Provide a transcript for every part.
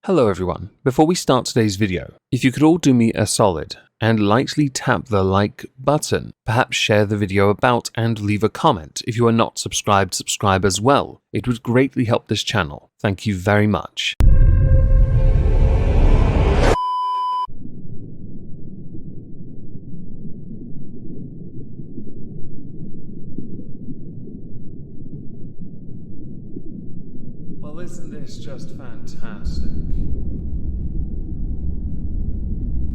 Hello everyone. Before we start today's video, if you could all do me a solid and lightly tap the like button, perhaps share the video about and leave a comment. If you are not subscribed, subscribe as well. It would greatly help this channel. Thank you very much. Well, isn't this just fantastic?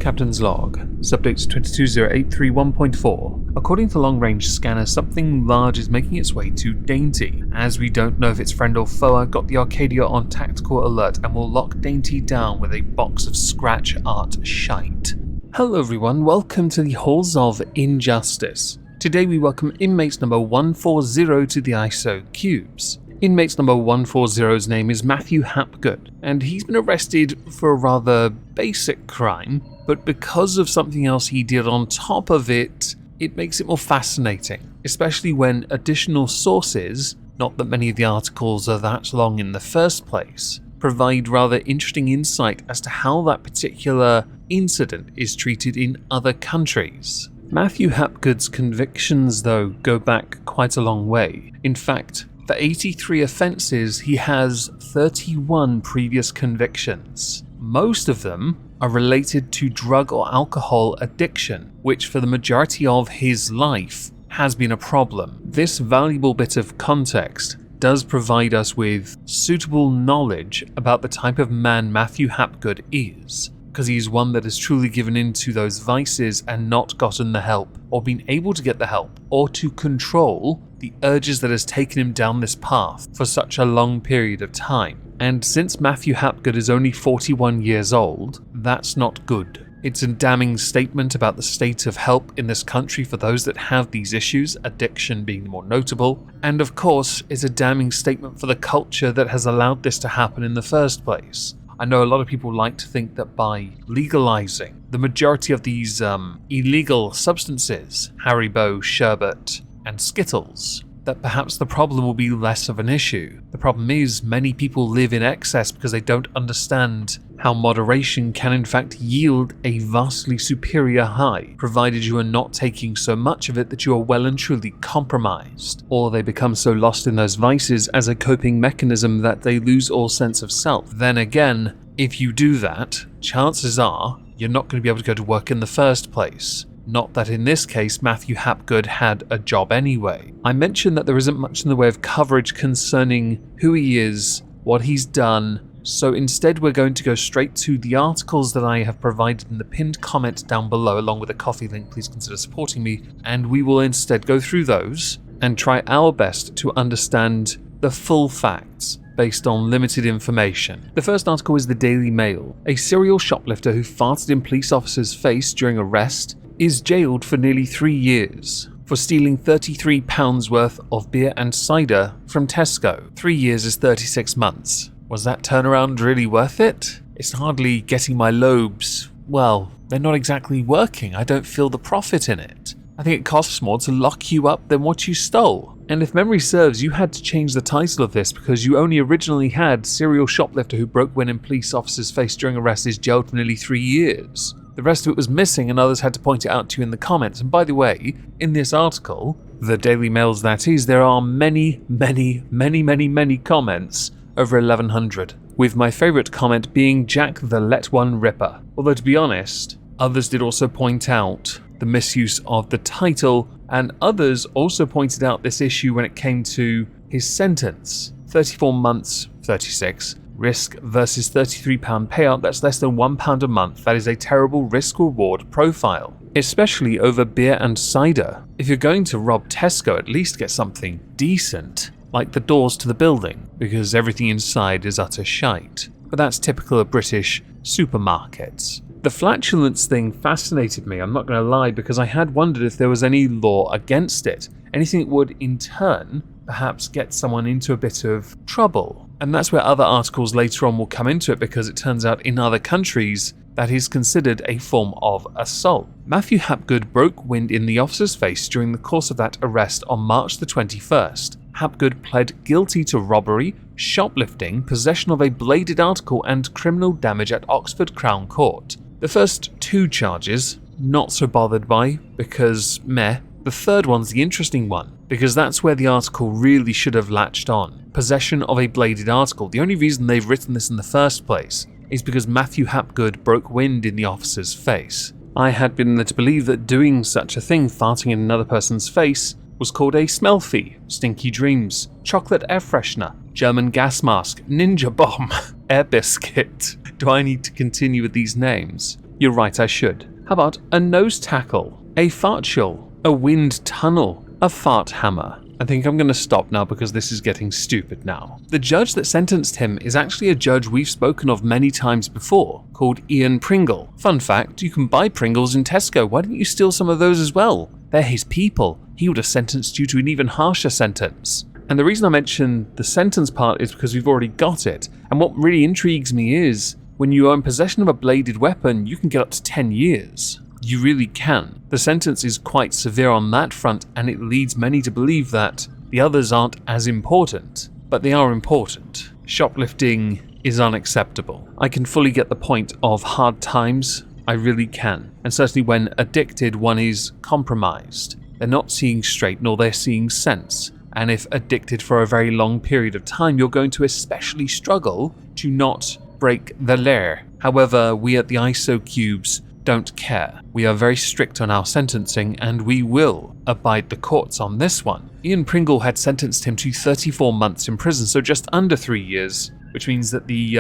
Captain's log, subject 220831.4. According to long-range scanner, something large is making its way to Dainty. As we don't know if it's friend or foe, I've got the Arcadia on tactical alert and will lock Dainty down with a box of scratch art shite. Hello everyone, welcome to the Halls of Injustice. Today we welcome inmate number 140 to the ISO cubes. Inmate number 140's name is Matthew Hapgood, and he's been arrested for a rather basic crime, but because of something else he did on top of it, it makes it more fascinating, especially when additional sources, not that many of the articles are that long in the first place, provide rather interesting insight as to how that particular incident is treated in other countries. Matthew Hapgood's convictions, though, go back quite a long way. In fact, for 83 offences, he has 31 previous convictions. Most of them are related to drug or alcohol addiction, which for the majority of his life has been a problem. This valuable bit of context does provide us with suitable knowledge about the type of man Matthew Hapgood is, because he's one that has truly given in to those vices and not gotten the help, or been able to get the help, or to control the urges that has taken him down this path for such a long period of time. And since Matthew Hapgood is only 41 years old, that's not good. It's a damning statement about the state of help in this country for those that have these issues, addiction being more notable, and of course it's a damning statement for the culture that has allowed this to happen in the first place. I know a lot of people like to think that by legalizing the majority of these illegal substances, Haribo, sherbet, and Skittles, that perhaps the problem will be less of an issue. The problem is many people live in excess because they don't understand how moderation can in fact yield a vastly superior high, provided you are not taking so much of it that you are well and truly compromised, or they become so lost in those vices as a coping mechanism that they lose all sense of self. Then again, if you do that, chances are you're not going to be able to go to work in the first place. Not that in this case Matthew Hapgood had a job anyway. I mentioned that there isn't much in the way of coverage concerning who he is, what he's done, so instead we're going to go straight to the articles that I have provided in the pinned comment down below along with a coffee link. Please consider supporting me, and we will instead go through those and try our best to understand the full facts based on limited information. The first article is the Daily Mail. A serial shoplifter who farted in police officer's face during arrest is jailed for nearly 3 years for stealing £33 worth of beer and cider from Tesco. 3 years is 36 months. Was that turnaround really worth it? It's hardly getting my lobes. Well, they're not exactly working. I don't feel the profit in it. I think it costs more to lock you up than what you stole. And if memory serves, you had to change the title of this because you only originally had serial shoplifter who broke wind in police officer's face during arrest is jailed for nearly 3 years. The rest of it was missing and others had to point it out to you in the comments. And by the way, in this article, the Daily Mail's that is, there are many comments, over 1100, with my favourite comment being Jack the Let One Ripper. Although to be honest, others did also point out the misuse of the title, and others also pointed out this issue when it came to his sentence. 34 months, 36. Risk versus £33 payout, that's less than £1 a month. That is a terrible risk-reward profile, especially over beer and cider. If you're going to rob Tesco, at least get something decent, like the doors to the building, because everything inside is utter shite. But that's typical of British supermarkets. The flatulence thing fascinated me, I'm not going to lie, because I had wondered if there was any law against it. Anything that would, in turn, perhaps get someone into a bit of trouble. And that's where other articles later on will come into it, because it turns out in other countries that is considered a form of assault. Matthew Hapgood broke wind in the officer's face during the course of that arrest on March the 21st. Hapgood pled guilty to robbery, shoplifting, possession of a bladed article, and criminal damage at Oxford Crown Court. The first 2 charges, not so bothered by, because meh. The third one's the interesting one, because that's where the article really should have latched on. Possession of a bladed article. The only reason they've written this in the first place is because Matthew Hapgood broke wind in the officer's face. I had been led to believe that doing such a thing, farting in another person's face, was called a smell-fee, stinky dreams, chocolate air freshener, German gas mask, ninja bomb, air biscuit. Do I need to continue with these names? You're right, I should. How about a nose tackle, a fartful, a wind tunnel, a fart hammer? I think I'm going to stop now because this is getting stupid now. The judge that sentenced him is actually a judge we've spoken of many times before, called Ian Pringle. Fun fact, you can buy Pringles in Tesco. Why didn't you steal some of those as well? They're his people. He would have sentenced you to an even harsher sentence. And the reason I mention the sentence part is because we've already got it. And what really intrigues me is, when you are in possession of a bladed weapon, you can get up to 10 years. You really can. The sentence is quite severe on that front, and it leads many to believe that the others aren't as important. But they are important. Shoplifting is unacceptable. I can fully get the point of hard times. I really can. And certainly when addicted, one is compromised. They're not seeing straight, nor they're seeing sense. And if addicted for a very long period of time, you're going to especially struggle to not break the law. However, we at the ISO Cubes don't care. We are very strict on our sentencing, and we will abide the courts on this one. Ian Pringle had sentenced him to 34 months in prison, so just under 3 years, which means that the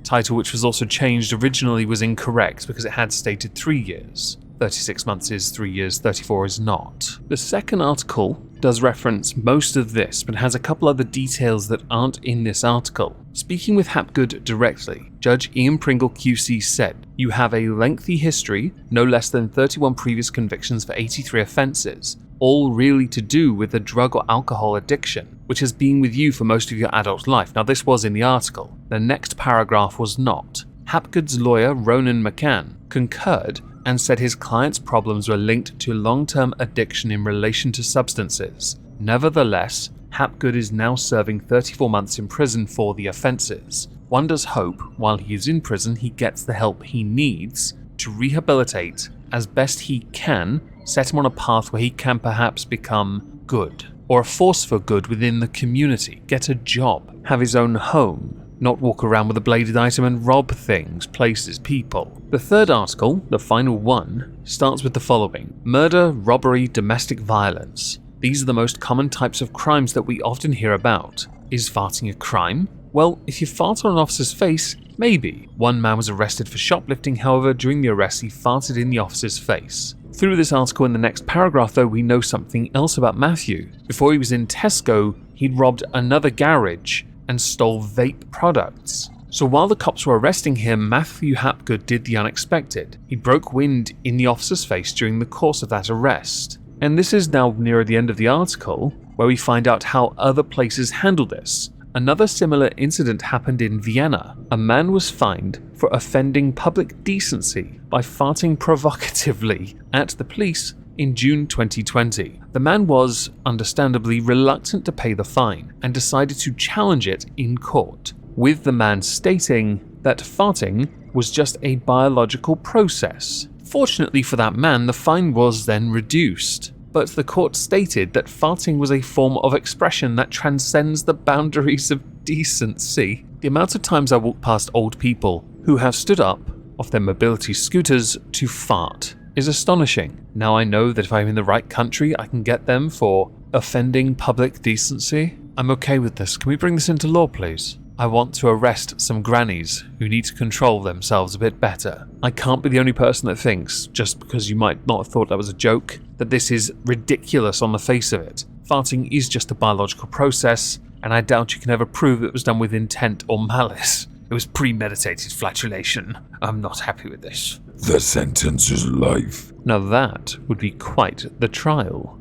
title, which was also changed originally, was incorrect because it had stated 3 years. 36 months is 3 years, 34 is not. The second article does reference most of this, but has a couple other details that aren't in this article. Speaking with Hapgood directly, Judge Ian Pringle QC said, "You have a lengthy history, no less than 31 previous convictions for 83 offences, all really to do with the drug or alcohol addiction, which has been with you for most of your adult life." Now this was in the article. The next paragraph was not. Hapgood's lawyer, Ronan McCann, concurred and said his client's problems were linked to long-term addiction in relation to substances. Nevertheless, Hapgood is now serving 34 months in prison for the offences. One does hope, while he is in prison, he gets the help he needs to rehabilitate as best he can, set him on a path where he can perhaps become good, or a force for good within the community, get a job, have his own home, not walk around with a bladed item and rob things, places, people. The third article, the final one, starts with the following: murder, robbery, domestic violence. These are the most common types of crimes that we often hear about. Is farting a crime? Well, if you fart on an officer's face, maybe. One man was arrested for shoplifting, however, during the arrest he farted in the officer's face. Through this article in the next paragraph though, we know something else about Matthew. Before he was in Tesco, he'd robbed another garage and stole vape products. So while the cops were arresting him, Matthew Hapgood did the unexpected. He broke wind in the officer's face during the course of that arrest. And this is now nearer the end of the article, where we find out how other places handle this. Another similar incident happened in Vienna. A man was fined for offending public decency by farting provocatively at the police in June 2020. The man was, understandably, reluctant to pay the fine and decided to challenge it in court, with the man stating that farting was just a biological process. Fortunately for that man, the fine was then reduced, but the court stated that farting was a form of expression that transcends the boundaries of decency. The amount of times I walk past old people who have stood up off their mobility scooters to fart is astonishing. Now I know that if I'm in the right country, I can get them for offending public decency. I'm okay with this. Can we bring this into law, please? I want to arrest some grannies who need to control themselves a bit better. I can't be the only person that thinks, just because you might not have thought that was a joke, that this is ridiculous on the face of it. Farting is just a biological process, and I doubt you can ever prove it was done with intent or malice. It was premeditated flatulation. I'm not happy with this. The sentence is life. Now that would be quite the trial.